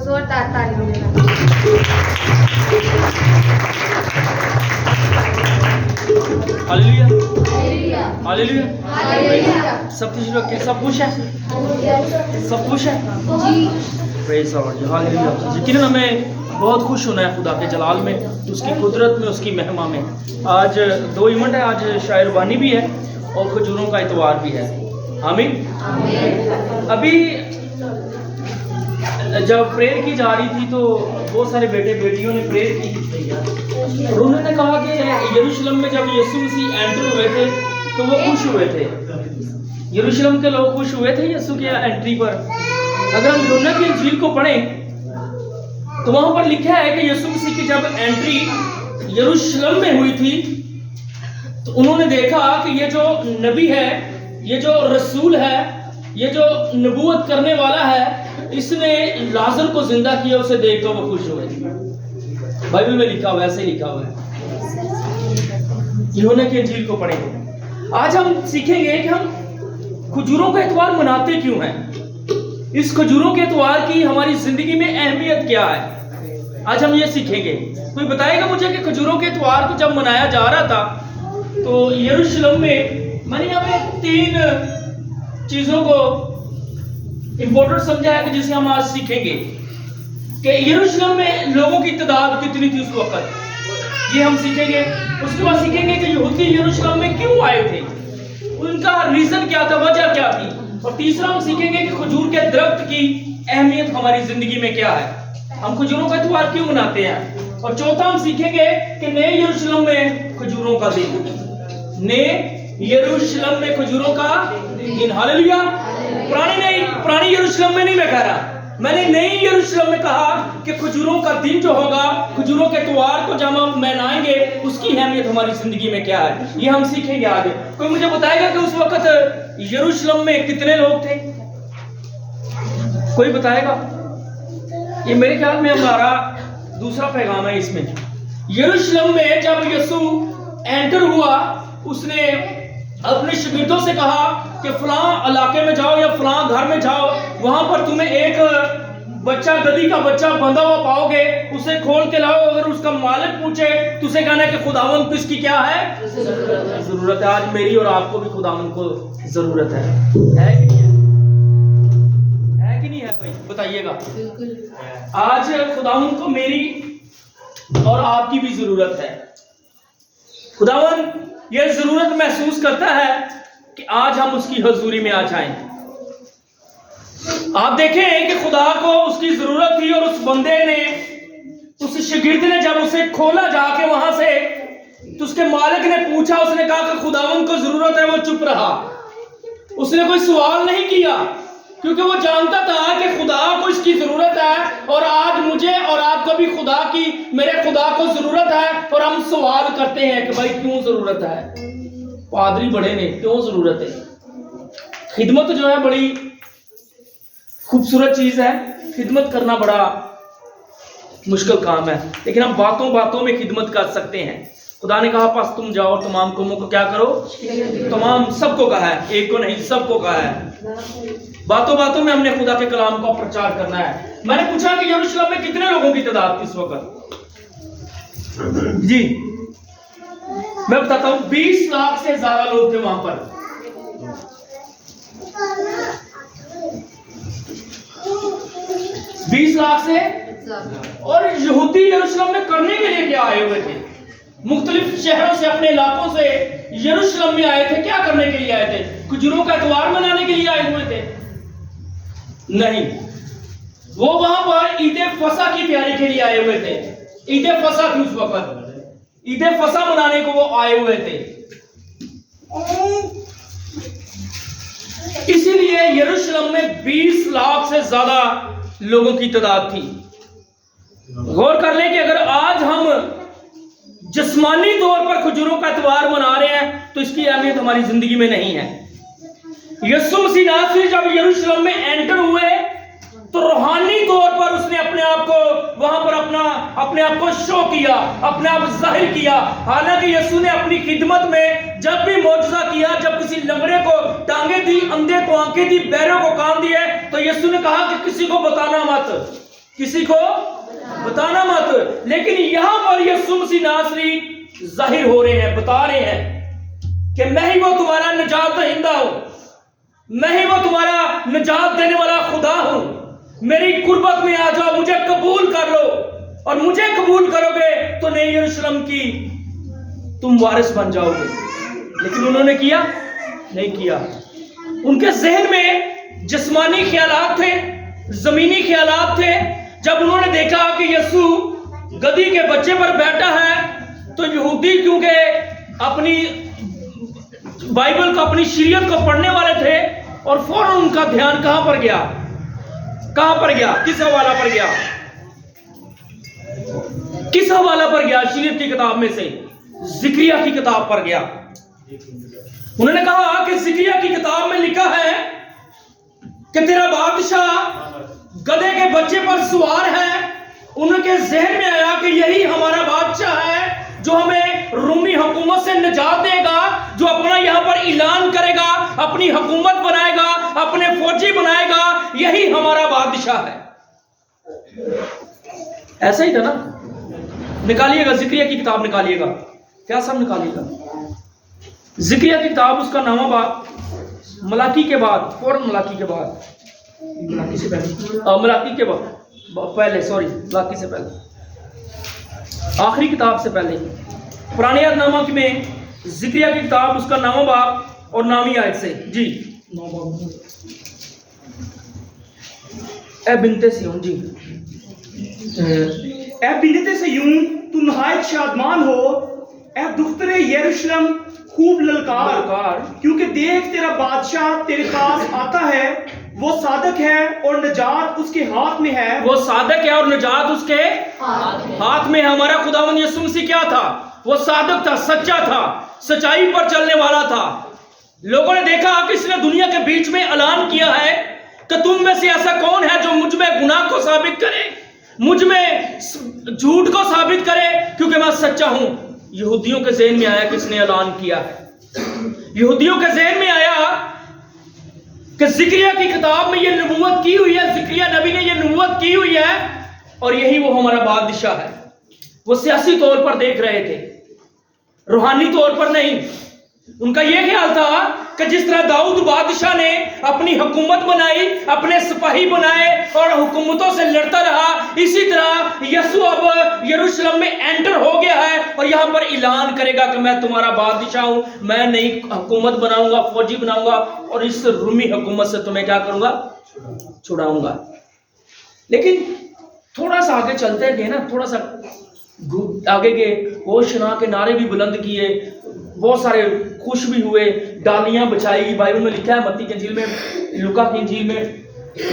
जोरदार तालियों के साथ। Hallelujah hallelujah hallelujah. हालेलुया। सब कुछ रखे, सब कुछ है, सब कुछ है। जी प्रेज़ लॉर्ड, हालेलुया। यकीनन हमें बहुत खुश होना है खुदा के जलाल में, उसकी कुदरत में, उसकी महिमा में। आज 2 इवेंट है, आज शायरबानी भी है और खजूरों का इतवार भी है। आमीन। अभी जब प्रेयर की जा रही थी तो बहुत सारे बेटे बेटियों ने प्रेयर की और उन्होंने कहा कि यरूशलेम में जब यीशु मसीह एंटर हुए थे तो वो खुश हुए थे। यरूशलेम के लोग खुश हुए थे यीशु की एंट्री पर। अगर हम यूहन्ना की इंजील को पढ़ें तो वहां पर लिखा है कि यीशु मसीह की जब एंट्री यरूशलेम में हुई थी तो उन्होंने देखा कि ये जो नबी है, ये जो रसूल है, ये जो नबूवत करने वाला है, इसने लाजर को जिंदा किया। उसे देखकर वो खुश हुए। बाइबल में लिखा हुआ है, ऐसे लिखा हुआ है। यूहन्ना की इंजील को पढ़ेंगे। आज हम सीखेंगे कि हम खजूरों का इतवार मनाते क्यों हैं, इस खजूरों के इतवार की हमारी जिंदगी में अहमियत क्या है। आज हम ये सीखेंगे। कोई बताएगा मुझे कि खजूरों के इतवार को जब मनाया जा रहा था तो यरूशलेम में, मैंने यहाँ पे 3 चीजों को इंपॉर्टेंट समझा है कि जिसे हम आज सीखेंगे कि यरूशलेम में लोगों की तादाद कितनी थी उस वक्त, ये हम सीखेंगे। उसके बाद सीखेंगे कि यहूदी यरूशलेम में क्यों आए थे, उनका रीजन क्या था, वजह क्या थी। और तीसरा हम सीखेंगे कि खजूर के दरख्त की अहमियत हमारी जिंदगी में क्या है, हम खजूरों का त्योहार क्यों मनाते हैं। और चौथा हम सीखेंगे कि नए यरूशलेम में खजूरों का दिन, नए यरूशलेम में खजूरों का दिन। हालेलुया। पुरानी यरूशलेम में नहीं मैं कह रहा, मैंने नई यरूशलेम में कहा कि खजूरों का दिन जो होगा, खजूरों के त्योहार को जब हम मनाएंगे उसकी अहमियत हमारी जिंदगी में क्या है, ये हम सीखेंगे आगे। कोई मुझे बताएगा कि उस वक्त यरूशलेम में कितने लोग थे, कोई बताएगा। ये मेरे ख्याल में हमारा दूसरा पैगाम है इसमें। यरूशलेम में जब यीशु एंटर हुआ, उसने अपने शागिर्दों से कहा कि फलां इलाके में जाओ या फलां घर में जाओ, वहां पर तुम्हें एक बच्चा, गधी का बच्चा बंधा हुआ पाओगे, उसे खोल के लाओ। अगर उसका मालिक पूछे तो उसे कहना है कि खुदावंद को इसकी क्या है, जरूरत है। आज मेरी और आपको भी खुदावंद को जरूरत है कि नहीं है कि नहीं है भाई, बताइएगा। आज खुदावंद को मेरी और आपकी भी जरूरत है। खुदावंद ये जरूरत महसूस करता है कि आज हम उसकी हजूरी में आ जाएं। आप देखें कि खुदा को उसकी जरूरत थी और उस बंदे ने, उस शागिर्द ने जब उसे खोला जाके वहां से, तो उसके मालिक ने पूछा, उसने कहा कि खुदावंद को जरूरत है, वो चुप रहा। उसने कोई सवाल नहीं किया क्योंकि वो जानता था कि खुदा को इसकी जरूरत है। और आज मुझे और आपको भी खुदा की, मेरे खुदा को जरूरत है। और हम सवाल करते हैं कि भाई क्यों जरूरत है, पादरी बड़े ने क्यों जरूरत है। खिदमत जो है बड़ी खूबसूरत चीज है, खिदमत करना बड़ा मुश्किल काम है, लेकिन हम बातों बातों में खिदमत कर सकते हैं। खुदा ने कहा पास तुम जाओ और तमाम कौमों को क्या करो, तमाम सबको कहा है, एक को नहीं सबको कहा है। बातों बातों में हमने खुदा के कलाम का प्रचार करना है। मैंने पूछा कि यरूशलेम में कितने लोगों की तादाद थी इस वक्त जी, मैं बताता हूं 20 लाख से ज्यादा लोग थे वहां पर। 20 लाख से। और यहूदी यरूशलेम में करने के लिए क्या आए हुए थे, मुख्तलिफ शहरों से, अपने इलाकों से यरूशलेम में आए थे। क्या करने के लिए आए थे, खजूरों का इतवार मनाने के लिए आए हुए थे? नहीं, वो वहां पर ईद फसा की तैयारी के लिए आए हुए थे। ईद फसा थी उस वक्त, ईद फसा मनाने को वो आए हुए थे। इसीलिए यरूशलेम में 20 लाख से ज्यादा लोगों की तादाद थी। गौर कर लें कि अगर आज हम जिस्मानी तौर पर खजूरों का त्योहार मना रहे हैं तो इसकी अहमियत हमारी जिंदगी में नहीं है। यीशु मसीह नासरी जब यरूशलेम में एंटर हुए तो रूहानी तौर पर उसने अपने आप को वहां पर अपने आप को शो किया, अपने आप जाहिर किया। हालांकि यीशु ने अपनी खिदमत में जब भी मौजूदा किया, जब किसी लंगड़े को टांगे दी, अंधे को आंखें दी, बहरे को कान दिए, तो यीशु ने कहा कि किसी को बताना मत, किसी को बताना मत। लेकिन यहां पर यीशु मसीह नासरी जाहिर हो रहे हैं, बता रहे हैं कि मैं ही वो तुम्हारा निजात दहिंदा हूं, मैं ही वो तुम्हारा निजात देने वाला खुदा हूं। मेरी कुर्बत में आ जाओ, मुझे कबूल कर लो, और मुझे कबूल करोगे तो नई यरूशलेम की तुम वारिस बन जाओगे। लेकिन उन्होंने किया नहीं किया। उनके जहन में जिस्मानी ख्यालात थे, जमीनी ख्यालात थे। जब उन्होंने देखा कि यीशु गधी के बच्चे पर बैठा है, तो यहूदी क्योंकि अपनी बाइबल को, अपनी शरीयत को पढ़ने वाले थे, और फौरन उनका ध्यान कहां पर गया, कहां पर गया, किस हवाला पर गया, किस हवाला पर गया? शरीयत की किताब में से जिक्रिया की किताब पर गया। उन्होंने कहा कि जिक्रिया की किताब में लिखा है कि तेरा बादशाह गधे के बच्चे पर सवार है। उनके जहन में आया कि यही हमारा बादशाह है जो हमें रूमी हुकूमत से निजात देगा, जो अपना यहां पर ऐलान करेगा, अपनी हुकूमत बनाएगा, अपने फौजी बनाएगा, यही हमारा बादशाह है। ऐसा ही था ना? निकालिएगा जिक्रिया की किताब, निकालिएगा, क्या सब निकालिएगा। जिक्रिया की किताब, उसका 9वां बाब, मलाकी के बाद, फौरन मलाकी के बाद, मलाकी से पहले, मलाकी के बाद पहले, सॉरी, मलाकी से पहले, आखिरी किताब से पहले, पुराने यादनामा में जिक्रिया की किताब, उसका 9वां बाब और 9वीं आयत से। जी, 9 बाब। ए बिनते सियोन, जी, ए बिनते सियोन, तू नहायत शादमान हो, ए दुख्तरे यरूशलेम खूब ललकार, क्योंकि देख तेरा बादशाह तेरे पास आता है, वो सादक है और निजात उसके हाथ में है। वो सादक है और निजात उसके हाथ में है। हमारा खुदावंद यीशु मसीह क्या था? वो सादक था, सच्चा था, सच्चाई पर चलने वाला था। लोगों ने देखा कि इसने दुनिया के बीच में ऐलान किया है कि तुम में से ऐसा कौन है जो मुझ में गुनाह को साबित करे, मुझ में झूठ को साबित करे, क्योंकि मैं सच्चा हूं। यहूदियों के ज़हन में आया, किसने ऐलान किया है? यहूदियों के ज़हन में आया कि जिक्रिया की किताब में ये नबूवत की हुई है, जिक्रिया नबी ने ये नबूवत की हुई है, और यही वो हमारा बादशाह है। वो सियासी तौर पर देख रहे थे, रूहानी तौर पर नहीं। उनका यह ख्याल था कि जिस तरह दाऊद बादशाह ने अपनी हुकूमत बनाई, अपने सिपाही बनाए और हुकूमतों से लड़ता रहा, इसी तरह यीशु अब यरूशलेम में एंटर हो गया है और यहां पर ऐलान करेगा कि मैं तुम्हारा बादशाह हूं, मैं नई हुकूमत बनाऊंगा, फौजी बनाऊंगा, और इस रूमी हुकूमत से तुम्हें क्या करूंगा? छुड़ाऊंगा। लेकिन थोड़ा सा आगे चलते गए ना, थोड़ा सा आगे गए, होशना के नारे भी बुलंद किए, बहुत सारे खुश भी हुए, डालियां बिछाई। बाइबल में लिखा है, मत्ती की इंजील में, लूका की इंजील में,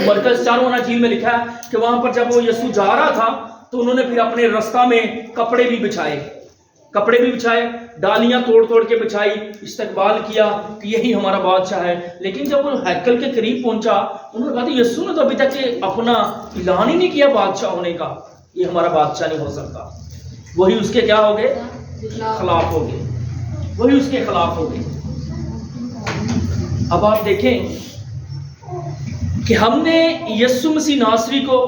मरकज 4वां इंजील में लिखा है कि वहां पर जब वो यीशु जा रहा था तो उन्होंने फिर अपने रास्ता में कपड़े भी बिछाए, डालियां तोड़ तोड़ के बिछाई, इस्तकबाल किया कि यही हमारा बादशाह है। लेकिन जब वो हैकल के करीब पहुंचा, उन्होंने कहा कि यीशु ने तो अभी तक अपना ऐलान ही नहीं किया बादशाह होने का, ये हमारा बादशाह नहीं हो सकता। वही उसके क्या हो गए? खिलाफ हो गए, वही उसके खिलाफ हो गए। अब आप देखें कि हमने यीशु मसीह नासरी को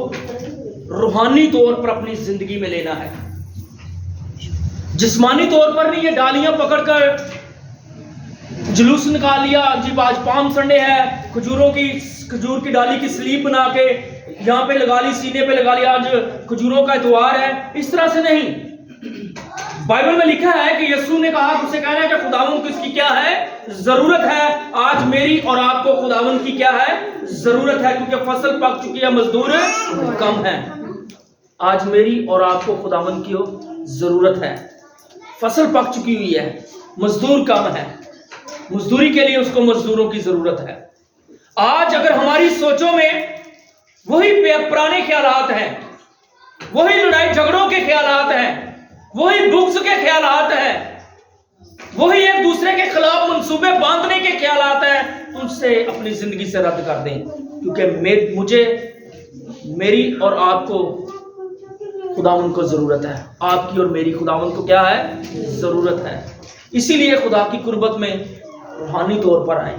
रूहानी तौर पर अपनी जिंदगी में लेना है, जिस्मानी तौर पर नहीं। ये डालियां पकड़कर जुलूस निकाल लिया, जी आज पाम संडे है, खजूर की डाली की स्लीप बना के यहाँ पे लगा ली, सीने पे लगा लिया, आज खजूरों का इतवार है, इस तरह से नहीं। बाइबल में लिखा है कि यीशु ने कहा, उससे कहना है कि खुदावंद किसकी क्या है? जरूरत है। आज मेरी और आपको खुदावंद की क्या है? जरूरत है, क्योंकि फसल पक चुकी है, मजदूर कम है। आज मेरी और आपको खुदावंद की जरूरत है। फसल पक चुकी हुई है, मजदूर कम है, मजदूरी के लिए उसको मजदूरों की जरूरत है। आज अगर हमारी सोचों में वही पुराने ख्यालात हैं, वही लड़ाई झगड़ों के ख्यालात हैं, वही बुग्ज के ख्यालात हैं, वही एक दूसरे के खिलाफ मंसूबे बांधने के ख्यालात हैं, उनसे अपनी जिंदगी से रद्द कर दें। क्योंकि मुझे, मेरी और आपको खुदावंद को जरूरत है। आपकी और मेरी खुदावंद को क्या है? जरूरत है। इसीलिए खुदा की कुर्बत में रूहानी तौर पर आए,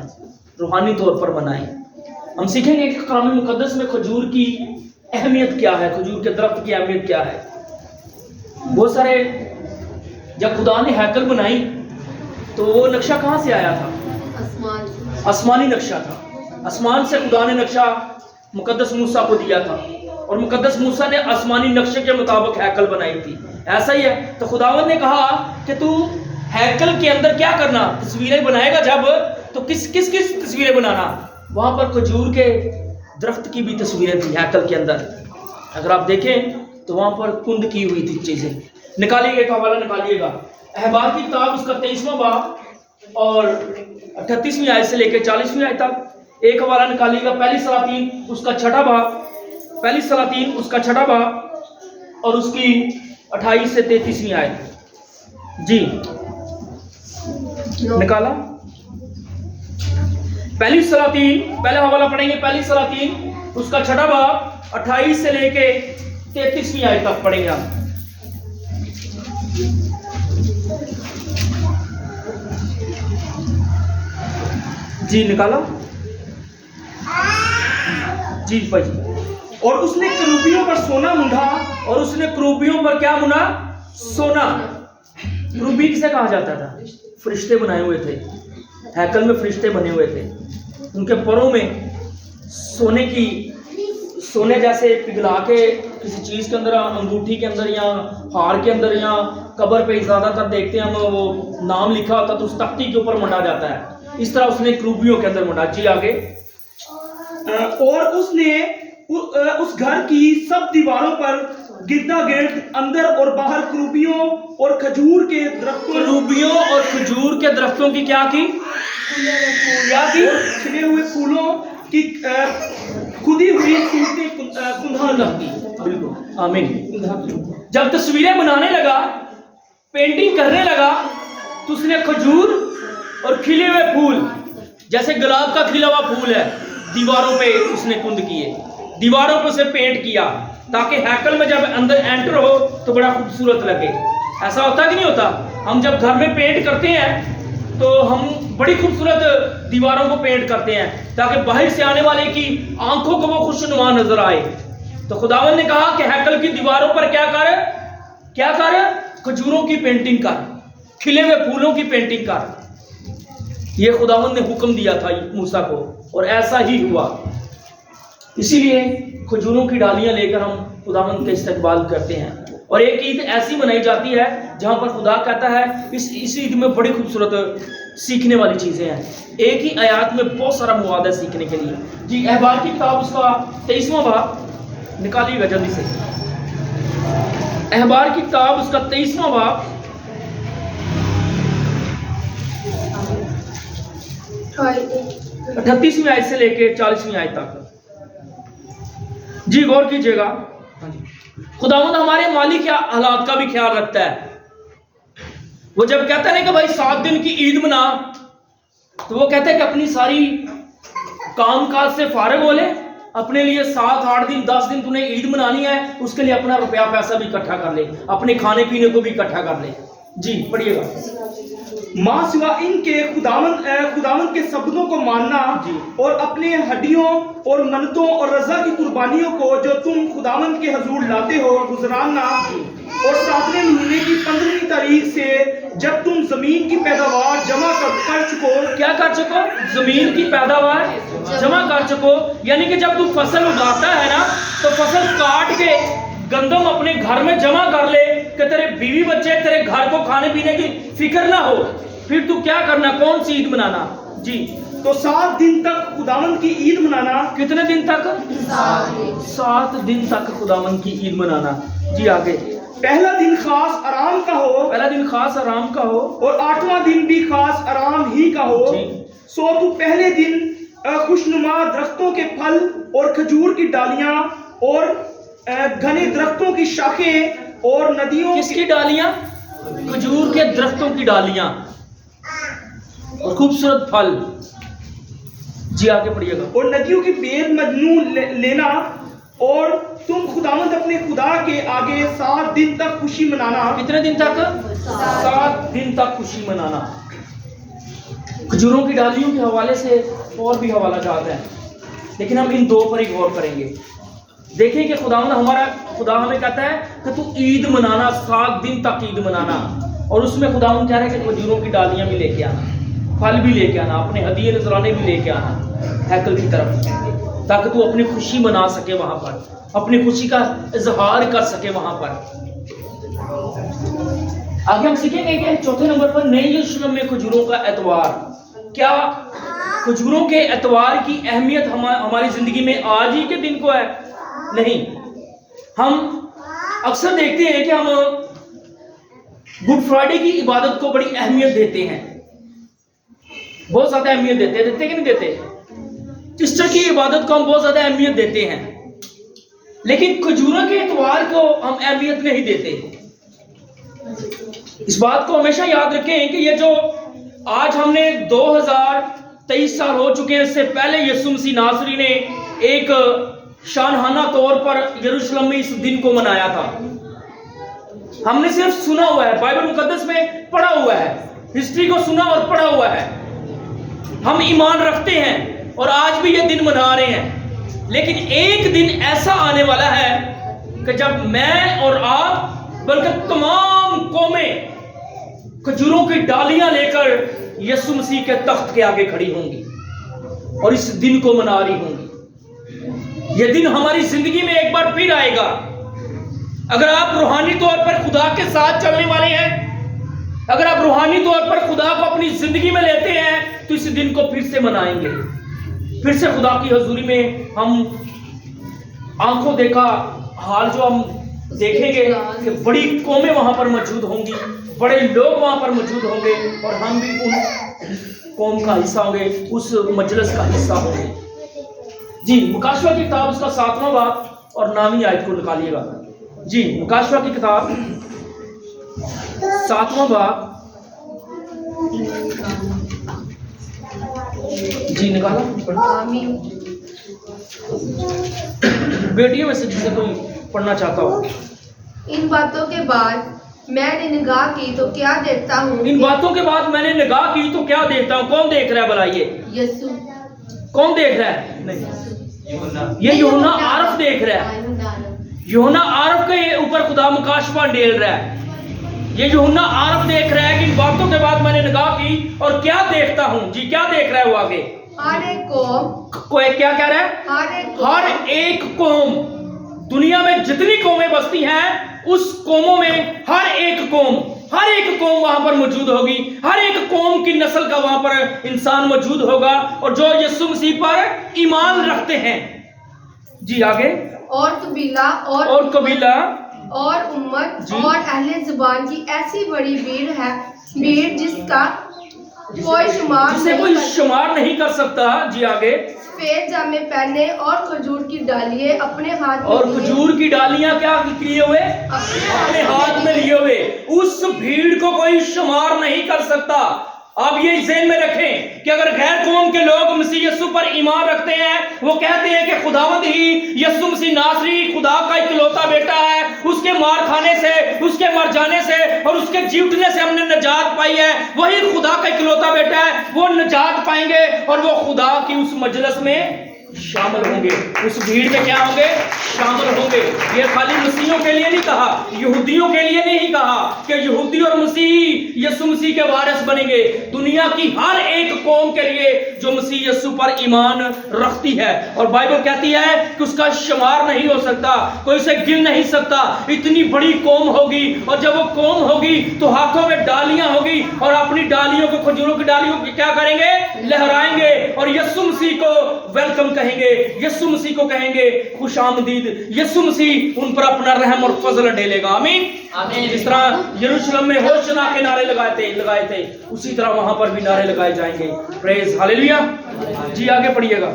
रूहानी तौर पर मनाएं। हम सीखेंगे कि कलाम मुकद्दस में खजूर की اہمیت کیا ہے, کھجور کے درخت کی اہمیت کیا ہے. بہت سارے, جب خدا نے ہیکل بنائی تو وہ نقشہ کہاں سے آیا تھا؟ آسمانی نقشہ تھا. آسمان سے خدا نے نقشہ مقدس موسیٰ کو دیا تھا, اور مقدس موسیٰ نے آسمانی نقشے کے مطابق ہیکل بنائی تھی. ایسا ہی ہے. تو خداوند نے کہا کہ تو ہیکل کے اندر کیا کرنا, تصویریں بنائے گا جب, تو کس تصویریں بنانا. وہاں پر کھجور کے درخت کی بھی تصویریں تھی ہیکل کے اندر. اگر آپ دیکھیں تو وہاں پر کند کی ہوئی تھی چیزیں. نکالیے گا, ایک حوالہ نکالیے گا, احبار کی کتاب اس کا 23واں باب اور 38ویں آیت سے لے کے 40ویں آیت تک. ایک حوالہ نکالیے گا, پہلی سلاطین اس کا 6واں باب, پہلی سلاطین اس کا 6واں باب اور اس کی 28 سے 33ویں آیت. جی نکالا. پہلی سلاطین, پہلا حوالہ پڑھیں گے, پہلی سلاطین اس کا 6واں باب 28 سے لے کے 33ویں آیت تک پڑھیں گے آپ. جی نکالا. جی بھائی. اور اس نے کروبیوں پر سونا مونڈھا, اور اس نے کروبیوں پر کیا منا؟ سونا. کروبی کسے کہا جاتا تھا؟ فرشتے بنائے ہوئے تھے, ہیکل میں فرشتے بنے ہوئے تھے. ان کے پروں میں سونے کی, سونے جیسے پگھلا کے کسی چیز کے اندر, انگوٹھی کے اندر یا ہار کے اندر یا قبر پہ زیادہ تر دیکھتے ہیں ہم, وہ نام لکھا ہوتا تو اس تختی کے اوپر منڈا جاتا ہے. اس طرح اس نے کروبیوں کے اندر منڈا. جی آگے. اور اس نے اس گھر کی سب دیواروں پر گردا گرد اندر اور باہر کروبیوں اور کھجور کے درختوں, کروبیوں اور کھجور کے درختوں کی کیا کی؟ کیا کی؟ کھلے ہوئے پھولوں کی کھدی ہوئی صورتیں کندھا لگتی. بالکل آمین. جب تصویریں بنانے لگا, پینٹنگ کرنے لگا, تو اس نے کھجور اور کھلے ہوئے پھول, جیسے گلاب کا کھلا ہوا پھول ہے, دیواروں پہ اس نے کند کیے, دیواروں پہ اسے پینٹ کیا, تاکہ ہیکل میں جب اندر انٹر ہو تو بڑا خوبصورت لگے. ایسا ہوتا کہ نہیں ہوتا؟ ہم جب گھر میں پینٹ کرتے ہیں تو ہم بڑی خوبصورت دیواروں کو پینٹ کرتے ہیں, تاکہ باہر سے آنے والے کی آنکھوں کو وہ خوشنما نظر آئے. تو خداوند نے کہا کہ ہیکل کی دیواروں پر کیا کر کھجوروں کی پینٹنگ کر, کھلے ہوئے پھولوں کی پینٹنگ کر. یہ خداوند نے حکم دیا تھا موسیٰ کو, اور ایسا ہی ہوا. اسی لیے کھجوروں کی ڈالیاں لے کر ہم خداوند کا استقبال کرتے ہیں. اور ایک عید ایسی منائی جاتی ہے جہاں پر خدا کہتا ہے اس عید میں بڑی خوبصورت سیکھنے والی چیزیں ہیں. ایک ہی آیات میں بہت سارا مواد ہے سیکھنے کے لیے. جی احبار کی کتاب اس کا 23واں باب نکالیے گا جلدی سے. احبار کی کتاب اس کا 23واں باب 38ویں آیت سے لے کے 40ویں آیت تک. جی غور کیجئے گا. خداوند ہمارے مالی کے حالات کا بھی خیال رکھتا ہے. وہ جب کہتا ہے کہ بھائی 7 دن کی عید منا, تو وہ کہتا ہے کہ اپنی ساری کام کاج سے فارغ ہو لے, اپنے لیے 7 8 دن 10 دن تُو نے عید منانی ہے, اس کے لیے اپنا روپیہ پیسہ بھی اکٹھا کر لے, اپنے کھانے پینے کو بھی اکٹھا کر لے. جی پڑھیے گا. ماں سوا ان کے خداوند کے سبتوں کو ماننا, اور اپنے ہڈیوں اور منتوں اور رضا کی قربانیوں کو جو تم خداوند کے حضور لاتے ہو گزراننا, اور 7ویں مہینے کی 15ویں تاریخ سے جب تم زمین کی پیداوار جمع کر چکو. کیا کر چکو؟ زمین کی پیداوار جمع کر چکو. یعنی کہ جب تم فصل اگاتا ہے نا, تو فصل کاٹ کے گندم اپنے گھر میں جمع کر لے, کہ تیرے بیوی بچے تیرے گھر کو کھانے پینے کی فکر نہ ہو. پھر تو کیا کرنا, کون سی عید منانا؟ جی تو 7 دن تک خداوند کی عید منانا. کتنے دن تک؟ 7 دن تک خداوند کی عید منانا. جی آگے. پہلا دن خاص آرام کا ہو, پہلا دن خاص آرام کا ہو, اور 8واں دن بھی خاص آرام ہی کا ہو. سو تو پہلے دن خوشنما درختوں کے پھل اور کھجور کی ڈالیاں اور گھنے درختوں کی شاخیں اور ندیوں. کس کی ڈالیاں؟ کھجور کے درختوں کی ڈالیاں اور خوبصورت پھل. جی آگے پڑھیے گا. اور ندیوں کی بیر مجنون لینا, اور تم خداوند اپنے خدا کے آگے 7 دن تک خوشی منانا. کتنے دن تک؟ 7 دن تک خوشی منانا. کھجوروں کی ڈالیوں کے حوالے سے اور بھی حوالہ جات ہیں, لیکن ہم ان 2 پر ہی غور کریں گے. دیکھیں کہ خدا ہمیں کہتا ہے کہ تو عید منانا، 7 دن تک عید منانا، اور اس میں خدا ہم کہہ رہے ہیں کہ کھجوروں کی ڈالیاں بھی لے کے آنا، پھل بھی لے کے آنا، اپنے ہدیے نذرانے بھی لے کے آنا ہیکل کی طرف، تاکہ تو اپنی خوشی منا سکے وہاں پر، اپنی خوشی کا اظہار کر سکے وہاں پر۔ آگے ہم سیکھیں گے کہ 4 نمبر پر نئے یروشلم میں کھجوروں کا اتوار۔ کیا کھجوروں کے اتوار کی اہمیت ہماری زندگی میں آج ہی کے دن کو ہے؟ نہیں۔ ہم اکثر دیکھتے ہیں کہ ہم گڈ فرائیڈے کی عبادت کو بڑی اہمیت دیتے ہیں، بہت زیادہ اہمیت دیتے کہ نہیں دیتے؟ ایسٹر کی عبادت کو ہم بہت زیادہ اہمیت دیتے ہیں، لیکن کھجوروں کے اتوار کو ہم اہمیت نہیں دیتے۔ اس بات کو ہمیشہ یاد رکھیں کہ یہ جو آج ہم نے 2023 سال ہو چکے ہیں، اس سے پہلے یسوع مسیح ناصری نے ایک شانہانہ طور پر یروشلم میں اس دن کو منایا تھا۔ ہم نے صرف سنا ہوا ہے، بائبل مقدس میں پڑھا ہوا ہے، ہسٹری کو سنا اور پڑھا ہوا ہے، ہم ایمان رکھتے ہیں اور آج بھی یہ دن منا رہے ہیں۔ لیکن ایک دن ایسا آنے والا ہے کہ جب میں اور آپ بلکہ تمام قومیں کھجوروں کی ڈالیاں لے کر یسوع مسیح کے تخت کے آگے کھڑی ہوں گی اور اس دن کو منا رہی ہوں گی۔ یہ دن ہماری زندگی میں ایک بار پھر آئے گا۔ اگر آپ روحانی طور پر خدا کے ساتھ چلنے والے ہیں، اگر آپ روحانی طور پر خدا کو اپنی زندگی میں لیتے ہیں، تو اس دن کو پھر سے منائیں گے، پھر سے خدا کی حضوری میں ہم آنکھوں دیکھا حال جو ہم دیکھیں گے کہ بڑی قومیں وہاں پر موجود ہوں گی، بڑے لوگ وہاں پر موجود ہوں گے، اور ہم بھی ان قوم کا حصہ ہوں گے، اس مجلس کا حصہ ہوں گے۔ جی، مکاشفہ کی کتاب اس کا 7واں باب اور 9ویں آیت کو نکالیے گا۔ جی، مکاشفہ کی کتاب 7واں باب، جی نکالا، آمین۔ بیٹیوں میں سے جسے کوئی پڑھنا چاہتا ہو۔ ان باتوں کے بعد میں نے نگاہ کی تو کیا دیکھتا ہوں، ان باتوں کے بعد میں نے نگاہ کی تو کیا دیکھتا ہوں؟ کون دیکھ رہا ہے بلائیے؟ یسوع۔ کون دیکھ رہا ہے؟ نہیں، یہ یوحنا عارف دیکھ رہا ہے۔ یوحنا عارف کے اوپر خدا مکاشفہ ڈیل رہا ہے۔ یہ یوحنا عارف دیکھ رہا ہے کہ ان باتوں کے بعد میں نے نگاہ کی اور کیا دیکھتا ہوں۔ جی، کیا دیکھ رہا ہے وہ آگے؟ ہر ایک قوم، کوئی کیا کہہ رہا ہے؟ ہر ایک قوم، دنیا میں جتنی قومیں بستی ہیں اس قوموں میں ہر ایک قوم وہاں پر موجود ہوگی، ہر ایک قوم کی نسل کا وہاں پر انسان موجود ہوگا، اور جو یسوع مسیح پر ایمان رکھتے ہیں۔ جی آگے، اور قبیلہ قبیلہ اور امت جی، اور اہل زبان کی ایسی بڑی بھیڑ جس کا کوئی شمار جسے کوئی شمار نہیں کر سکتا۔ جی آگے، سفید جامے پہنے اور کھجور کی ڈالیاں اپنے ہاتھ میں اور لیے، کھجور کی ڈالیاں کیا لیے ہوئے؟ اپنے ہاتھ میں لیے ہوئے۔ اس بھیڑ کو کوئی شمار نہیں کر سکتا۔ آپ یہ ذہن میں رکھیں کہ اگر غیر قوم کے لوگ مسیح یسوع پر ایمان رکھتے ہیں، وہ کہتے ہیں کہ خداوند ہی یسوع مسیح ناصری خدا کا اکلوتا بیٹا ہے، اس کے مار کھانے سے، اس کے مر جانے سے اور اس کے جی اٹھنے سے ہم نے نجات پائی ہے، وہی خدا کا اکلوتا بیٹا ہے، وہ نجات پائیں گے اور وہ خدا کی اس مجلس میں شامل ہوں گے، اس بھیڑ میں کیا ہوں گے؟ شامل ہوں گے۔ یہ خالی مسیحیوں کے لیے نہیں کہا، یہودیوں کے لیے نہیں کہا کہ یہودی اور مسیح یسوع مسیح کے وارث بنیں گے، دنیا کی ہر ایک قوم کے لیے جو مسیح یسوع پر ایمان رکھتی ہے۔ اور بائبل کہتی ہے کہ اس کا شمار نہیں ہو سکتا، کوئی اسے گن نہیں سکتا، اتنی بڑی قوم ہوگی، اور جب وہ قوم ہوگی تو ہاتھوں میں ڈالیاں ہوگی، اور اپنی ڈالیوں کو، کھجوروں کی ڈالیوں کو کیا کریں گے؟ لہرائیں گے، اور یسوع مسیح کو ویلکم کہیں گے، یسوع مسیح کو کہیں گے خوش آمدید، یسوع مسیح ان پر اپنا رحم اور فضل ڈالے گا۔ آمین۔ جس طرح یروشلم میں ہوشنا کے نعرے لگائے تھے، اسی طرح وہاں پر بھی نعرے لگائے جائیں گے۔ پریز ہاللیلویا۔ جی آگے پڑھیے گا۔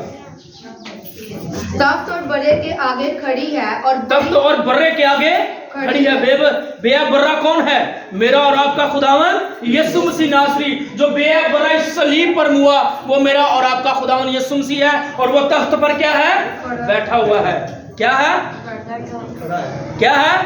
تخت اور برے کے آگے کھڑی ہے، اور تخت اور برے کے آگے کھڑی ہے۔ بے برا کون ہے؟ میرا اور آپ کا خداوند یسوع مسیح ناصری، جو بے برا صلیب پر ہوا، وہ میرا اور آپ کا خداوند یسوع مسیح ہے، اور وہ تخت پر کیا ہے؟ بیٹھا ہوا ہے۔ کیا ہے؟ کیا ہے؟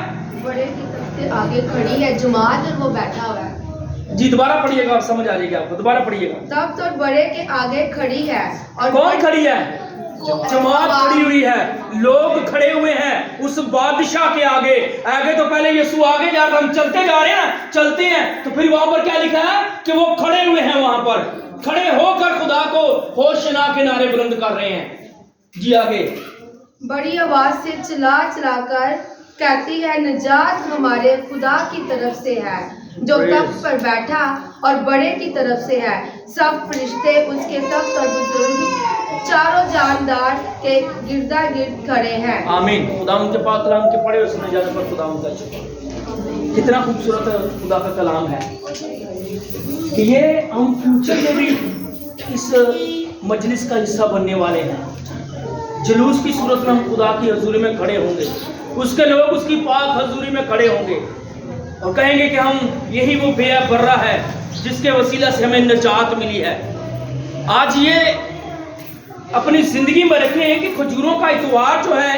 بڑے کی تخت سے آگے کھڑی ہے جماعت، اور وہ بیٹھا ہوا ہے۔ جی دوبارہ پڑھیے گا، آپ سمجھ آ جائے گا، آپ کو دوبارہ پڑھیے گا۔ تخت اور بڑے کے آگے کھڑی ہے، اور کون کھڑی ہے؟ जमात खड़ी हुई है, लोग खड़े हुए हैं उस बादशाह के आगे। आगे तो पहले यीशु आगे जा रहे, हम चलते जा रहे हैं, चलते हैं तो फिर वहां पर क्या लिखा है कि वो खड़े हुए हैं, वहां पर खड़े होकर खुदा को होशना के नारे बुलंद कर रहे हैं। जी आगे। बड़ी आवाज से चिल्ला चिल्लाकर कहती है, निजात हमारे खुदा की तरफ से है जो तख्त पर बैठा और बड़े की तरफ से है। सब फरिश्ते उसके तख्त और बुजुर्ग चारों जानदार के गिरदा गिर्द खड़े हैं। आमीन। खुदा उनके पाक कलाम के पढ़े और सुने जाने पर खुदा उनका शुक्र। कितना खूबसूरत खुदा का कलाम है कि ये हम फ्यूचर में भी इस मजलिस का हिस्सा बनने वाले हैं। जुलूस की सूरत में हम खुदा की हजूरी में खड़े होंगे, उसके लोग उसकी पाक हजूरी में खड़े होंगे और कहेंगे कि हम यही वो बेअ बर्रा है जिसके वसीला से हमें निजात मिली है। आज ये अपनी जिंदगी में रखें कि खजूरों का इतवार जो है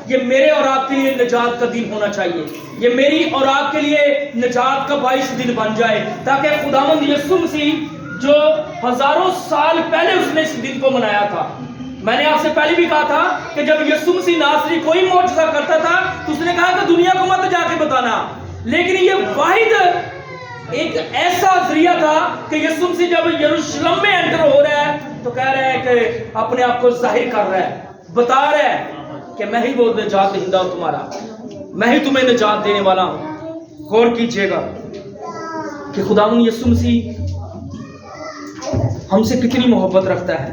ये मेरे और आपके लिए निजात का दिन होना चाहिए, ये मेरी और आपके लिए निजात का बाइस दिन बन जाए, ताकि खुदावंद यीशु मसीह जो हजारों साल पहले उसने इस दिन को मनाया था। मैंने आपसे पहले भी कहा था कि जब यीशु मसीह नासरी कोई मौजज़ा करता था तो उसने कहा कि दुनिया को मत जाके बताना, लेकिन ये वाहिद एक ऐसा जरिया था कि यीशु मसीह जब यरूशलेम में एंटर हो रहा है तो कह रहे हैं कि अपने आप को जाहिर कर रहा है, बता रहा है कि मैं ही वो निजात दहिंदा हूं तुम्हारा, मैं ही तुम्हें निजात देने वाला हूं। गौर कीजिएगा कि खुदावंद यीशु मसीह हमसे कितनी मोहब्बत रखता है।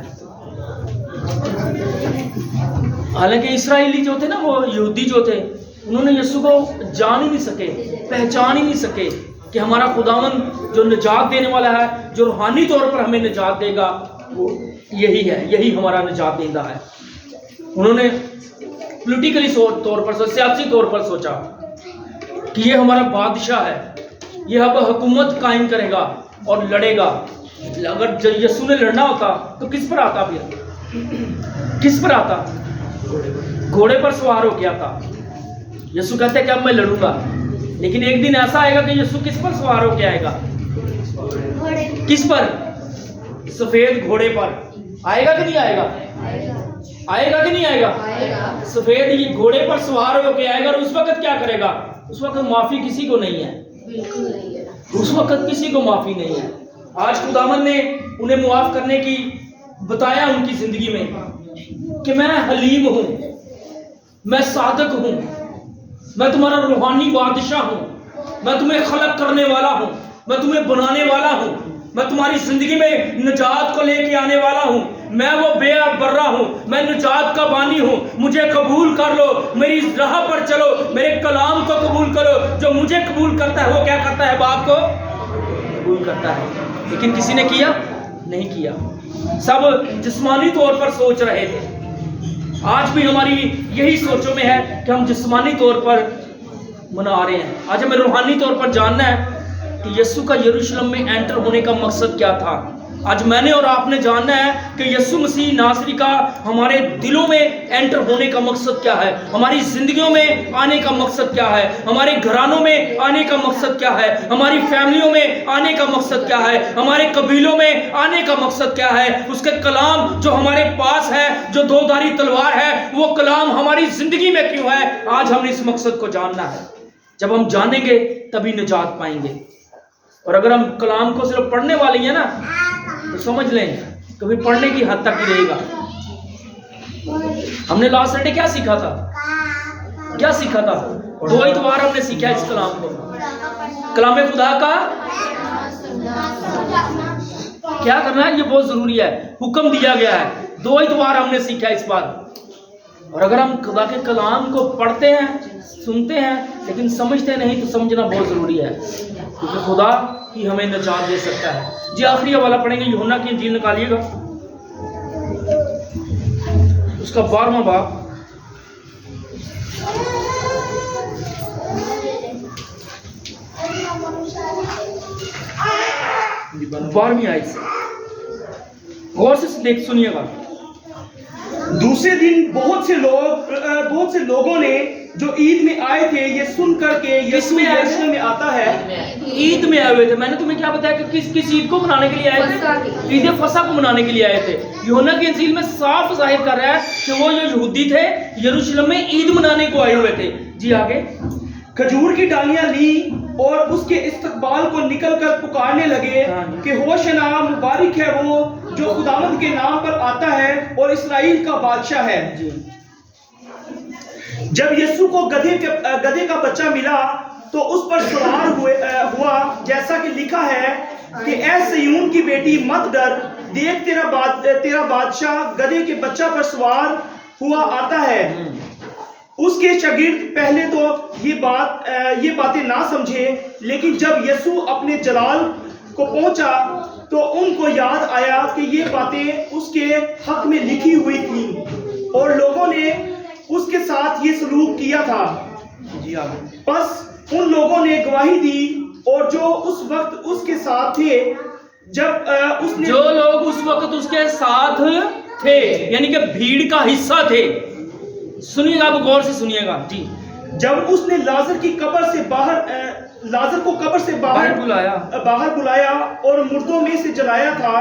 हालांकि इस्राएली जो थे ना, वो यहूदी जो थे, उन्होंने यीशु को जान ही नहीं सके, पहचान ही नहीं सके कि हमारा खुदावंद जो निजात देने वाला है, जो रूहानी तौर पर हमें निजात देगा, वो यही है, यही हमारा निजात देता है। उन्होंने पॉलिटिकली तौर पर, सियासी तौर पर सोचा कि ये हमारा बादशाह है, ये अब हुकूमत कायम करेगा और लड़ेगा। अगर यीशु ने लड़ना होता तो किस पर आता, फिर किस पर आता? घोड़े पर सवार हो गया था। यीशु कहते हैं कि अब मैं लड़ूंगा, लेकिन एक दिन ऐसा आएगा कि यीशु किस पर सवार होकर आएगा? किस पर? सफेद घोड़े पर आएगा कि नहीं आएगा? आएगा कि नहीं आएगा? सफेद ये घोड़े पर सवार होकर आएगा और उस वक्त क्या करेगा? उस वक्त माफी किसी को नहीं है, बिल्कुल नहीं है। उस वक्त किसी को माफी नहीं है। आज खुदावंद ने उन्हें मुआफ करने की बताया उनकी जिंदगी में कि मैं हलीम हूं, मैं सादक हूं, मैं तुम्हारा रूहानी बादशाह हूं, मैं तुम्हें खलक करने वाला हूं, मैं तुम्हें बनाने वाला हूं, मैं तुम्हारी जिंदगी में निजात को लेके आने वाला हूं, मैं वो बेअ बर्रा हूं, मैं निजात का बानी हूं, मुझे कबूल कर लो, मेरी राह पर चलो, मेरे कलाम को कबूल करो। जो मुझे कबूल करता है वो क्या करता है? बाप को कबूल करता है। लेकिन किसी ने किया? नहीं किया। सब जिस्मानी तौर पर सोच रहे थे। आज भी हमारी यही सोचों में है कि हम जिस्मानी तौर पर मना रहे हैं। आज हमें रूहानी तौर पर जानना है कि यीशु का यरूशलेम में एंटर होने का मकसद क्या था। आज मैंने और आपने जानना है कि यीशु मसीह नासरी का हमारे दिलों में एंटर होने का मकसद क्या है, हमारी जिंदगियों में आने का मकसद क्या है, हमारे घरानों में आने का मकसद क्या है, हमारी फैमिलियों में आने का मकसद क्या है, हमारे कबीलों में आने का मकसद क्या है। उसके कलाम जो हमारे पास है, जो दो धारी तलवार है, वो कलाम हमारी जिंदगी में क्यों है? आज हमें इस मकसद को जानना है। जब हम जानेंगे तभी निजात पाएंगे। और अगर हम कलाम को सिर्फ पढ़ने वाले हैं ना, तो समझ लें कभी पढ़ने की हद तक ही रहेगा। हमने लास्ट संडे क्या सीखा था? क्या सीखा था? 2 इतवार हमने सीखा इस कलाम को, कलाम खुदा का क्या करना है, ये बहुत जरूरी है, हुक्म दिया गया है। 2 इतवार हमने सीखा इस बार। और अगर हम खुदा के कलाम को पढ़ते हैं, सुनते हैं, लेकिन समझते नहीं, तो समझना बहुत जरूरी है, क्योंकि खुदा ही हमें निजात दे सकता है। जी आखिरी हवाला पढ़ेंगे, यूहन्ना की इंजील निकालिएगा, उसका 12वां बाब, बारहवीं आयत से गौर से देख सुनिएगा। دوسرے دن بہت سے لوگوں نے جو عید میں آئے تھے یہ سن کر کے یسوع یروشلم میں آتا ہے. عید میں آئے ہوئے تھے. میں نے تمہیں کیا بتایا کہ کس عید کو منانے کے لیے آئے تھے؟ عید فصح کو منانے کے لیے آئے تھے. یوحنا کی انجیل میں صاف ظاہر کر رہا ہے کہ وہ جو یہودی تھے یروشلم میں عید منانے کو آئے ہوئے تھے. جی آگے. کھجور کی ڈالیاں لی اور اس کے استقبال کو نکل کر پکارنے لگے کہ ہوشنا، مبارک ہے وہ جو خداوند کے نام پر آتا ہے اور اسرائیل کا بادشاہ ہے. جب یسوع کو گدھے کا بچہ ملا تو اس پر سوار ہوا، جیسا کہ لکھا ہے کہ اے سیون کی بیٹی مت ڈر، دیکھ تیرا بادشاہ گدھے کے بچہ پر سوار ہوا آتا ہے. اس کے شاگرد پہلے تو یہ باتیں نہ سمجھے، لیکن جب یسوع اپنے جلال کو پہنچا تو ان کو یاد آیا کہ یہ باتیں اس کے حق میں لکھی ہوئی تھیں اور لوگوں نے اس کے ساتھ یہ سلوک کیا تھا. پس ان لوگوں نے گواہی دی اور جو اس وقت اس کے ساتھ تھے، جو لوگ اس وقت اس کے ساتھ تھے، یعنی کہ بھیڑ کا حصہ تھے. سنیے گا، آپ غور سے سنیے گا. جی. جب اس نے لازر کو قبر سے باہر بلایا اور مردوں میں سے جلایا تھا،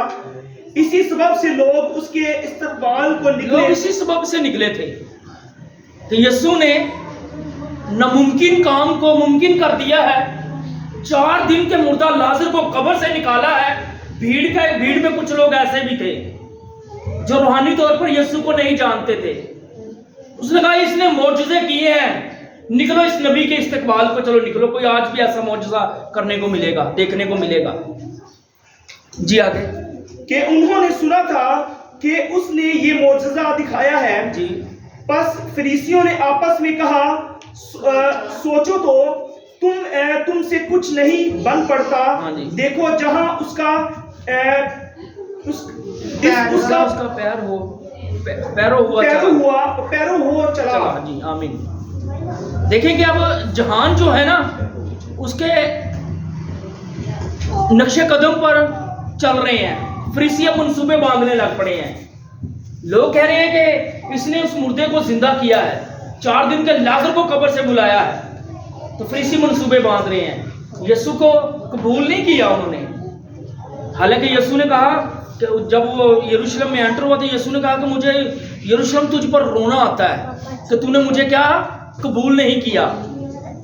اسی سبب سے لوگ اس کے استقبال کو اسی سبب سے نکلے تھے. تو یسوع نے ناممکن کام کو ممکن کر دیا ہے. 4 دن کے مردہ لازر کو قبر سے نکالا ہے. بھیڑ میں کچھ لوگ ایسے بھی تھے جو روحانی طور پر یسوع کو نہیں جانتے تھے. اس نے کہا اس نے معجزے کیے ہیں، نکلو اس نبی کے استقبال کو، چلو نکلو، کوئی آج بھی ایسا معجزہ کرنے کو ملے گا، دیکھنے کو ملے گا. جی آگے. کہ انہوں نے سنا تھا کہ اس نے یہ معجزہ دکھایا ہے. جی. پس فریسیوں نے آپس میں کہا، سوچو تو تم سے کچھ نہیں بن پڑتا. دیکھو جہاں اس کا پیرو ہو چلا. جی آمین. دیکھیں کہ اب جہان جو ہے نا اس کے نقش قدم پر چل رہے ہیں. فریسی اب منصوبے باندھنے لگ پڑے ہیں. لوگ کہہ رہے ہیں کہ اس نے اس مردے کو زندہ کیا ہے، 4 دن کے لازر کو قبر سے بلایا ہے. تو فریسی منصوبے باندھ رہے ہیں. یسوع کو قبول نہیں کیا انہوں نے. حالانکہ یسوع نے کہا کہ جب وہ یروشلم میں انٹر ہوا تو یسوع نے کہا کہ مجھے یروشلم تجھ پر رونا آتا ہے کہ تو نے مجھے کیا قبول نہیں کیا،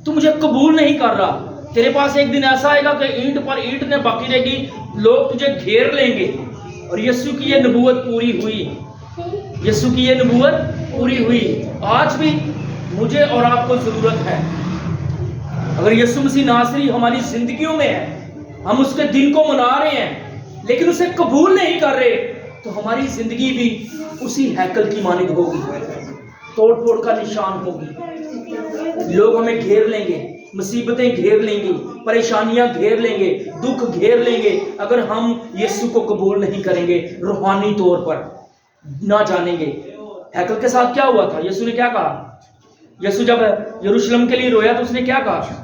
تو مجھے قبول نہیں کر رہا. تیرے پاس ایک دن ایسا آئے گا کہ اینٹ پر اینٹ نے باقی رہے گی، لوگ تجھے گھیر لیں گے. اور یسوع کی یہ نبوت پوری ہوئی. یسوع کی یہ نبوت پوری ہوئی. آج بھی مجھے اور آپ کو ضرورت ہے. اگر یسوع مسیح ناصری ہماری زندگیوں میں ہے، ہم اس کے دن کو منا رہے ہیں لیکن اسے قبول نہیں کر رہے، تو ہماری زندگی بھی اسی ہیکل کی مانند ہوگی، توڑ پھوڑ کا نشان ہوگی. لوگ ہمیں گھیر لیں گے، مصیبتیں گھیر لیں گی، پریشانیاں گھیر لیں گے، دکھ گھیر لیں گے، اگر ہم یسوع کو قبول نہیں کریں گے، روحانی طور پر نہ جانیں گے. ہیکل کے ساتھ کیا ہوا تھا؟ یسوع نے کیا کہا؟ یسوع جب یروشلم کے لیے رویا تو اس نے کیا کہا؟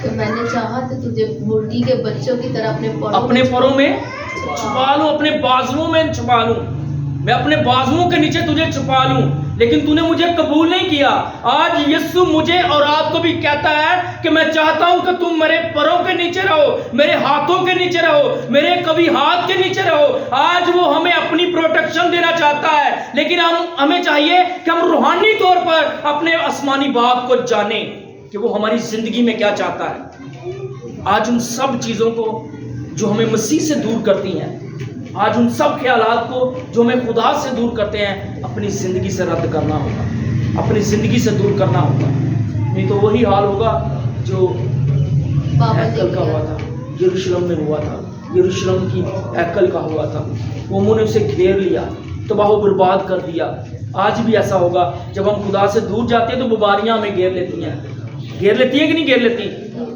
کہ میں نے چاہا تو تجھے مرغی کے بچوں کی طرح اپنے پروں میں چھپا لوں، اپنے بازوؤں میں چھپا لوں، میں اپنے بازوؤں کے نیچے تجھے چھپا لوں، لیکن تو نے مجھے قبول نہیں کیا. آج یسوع مجھے اور آپ کو بھی کہتا ہے کہ میں چاہتا ہوں کہ تم میرے پروں کے نیچے رہو، میرے ہاتھوں کے نیچے رہو، میرے کبھی ہاتھ کے نیچے رہو. آج وہ ہمیں اپنی پروٹیکشن دینا چاہتا ہے، لیکن ہمیں چاہیے کہ ہم روحانی طور پر اپنے آسمانی باپ کو جانیں کہ وہ ہماری زندگی میں کیا چاہتا ہے. آج ان سب چیزوں کو جو ہمیں مسیح سے دور کرتی ہیں، آج ان سب خیالات کو جو ہمیں خدا سے دور کرتے ہیں، اپنی زندگی سے رد کرنا ہوگا، اپنی زندگی سے دور کرنا ہوگا. نہیں تو وہی حال ہوگا جو ہیکل کا ہوا تھا، یروشلم میں ہوا تھا، یروشلم کی ہیکل کا ہوا تھا. قوموں نے اسے گھیر لیا، تباہ و برباد کر دیا. آج بھی ایسا ہوگا، جب ہم خدا سے دور جاتے ہیں تو بیماریاں ہمیں گھیر لیتی ہیں. گھیر لیتی ہیں کہ نہیں گھیر لیتی؟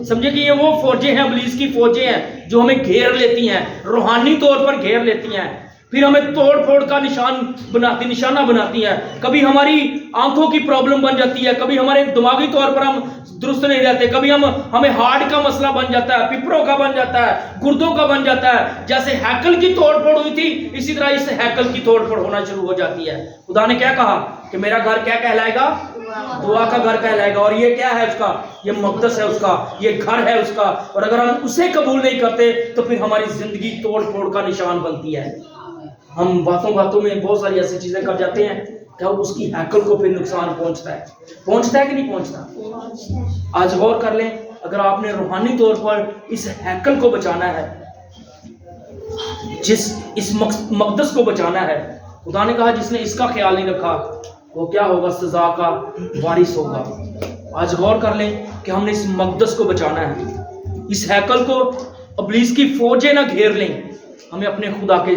سمجھے کہ یہ وہ فوجیں ہیں، ابلیس کی فوجیں ہیں جو ہمیں گھیر لیتی ہیں، روحانی طور پر گھیر لیتی ہیں. फिर हमें तोड़ फोड़ का निशाना बनाती है। कभी हमारी आंखों की प्रॉब्लम बन जाती है, कभी हमारे दिमागी तौर पर हम दुरुस्त नहीं रहते, कभी हमें हार्ट का मसला बन जाता है, पिपरों का बन जाता है, गुर्दों का बन जाता है। जैसे हैकल की तोड़ फोड़ हुई थी, इसी तरह इस हैकल की तोड़ फोड़ होना शुरू हो जाती है। खुदा ने क्या कहा कि मेरा घर क्या कहलाएगा? दुआ का घर कहलाएगा। और ये क्या है उसका? ये मक़दस है उसका, ये घर है उसका। और अगर हम उसे कबूल नहीं करते तो फिर हमारी जिंदगी तोड़ फोड़ का निशान बनती है। हम बातों में बहुत सारी ऐसी चीजें कर जाते हैं कि उसकी हैकल को फिर नुकसान पहुंचता है कि नहीं पहुंचता? आज गौर कर लें, अगर आपने रूहानी तौर पर इस हैकल को बचाना है, इस मक़दस को बचाना है, खुदा ने कहा जिसने इसका ख्याल नहीं रखा वो क्या होगा? सजा का वारिस होगा। आज गौर कर लें कि हमने इस मक़दस को बचाना है, इस हैकल को इब्लीस की फौजें ना घेर लें। हमें अपने खुदा के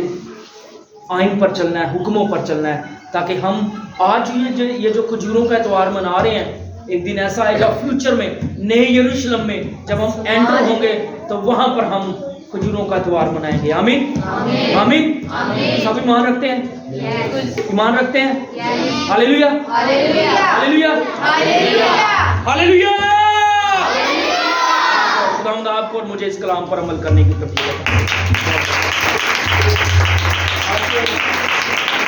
आइन पर चलना है, हुक्मों पर चलना है, ताकि हम आज ये जो खजूरों का एतवार मना रहे हैं, एक दिन ऐसा आएगा फ्यूचर में, नए यरूशलेम में जब हम एंटर होंगे तो वहां पर हम खजूरों का एतवार मनाएंगे। आमीन आमीन। सब ईमान रखते हैं? ईमान रखते हैं? Hallelujah hallelujah hallelujah. खुदावंद आपको और मुझे इस कलाम पर अमल करने की तौफीक दे।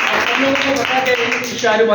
आप लोगों को बता दें शायद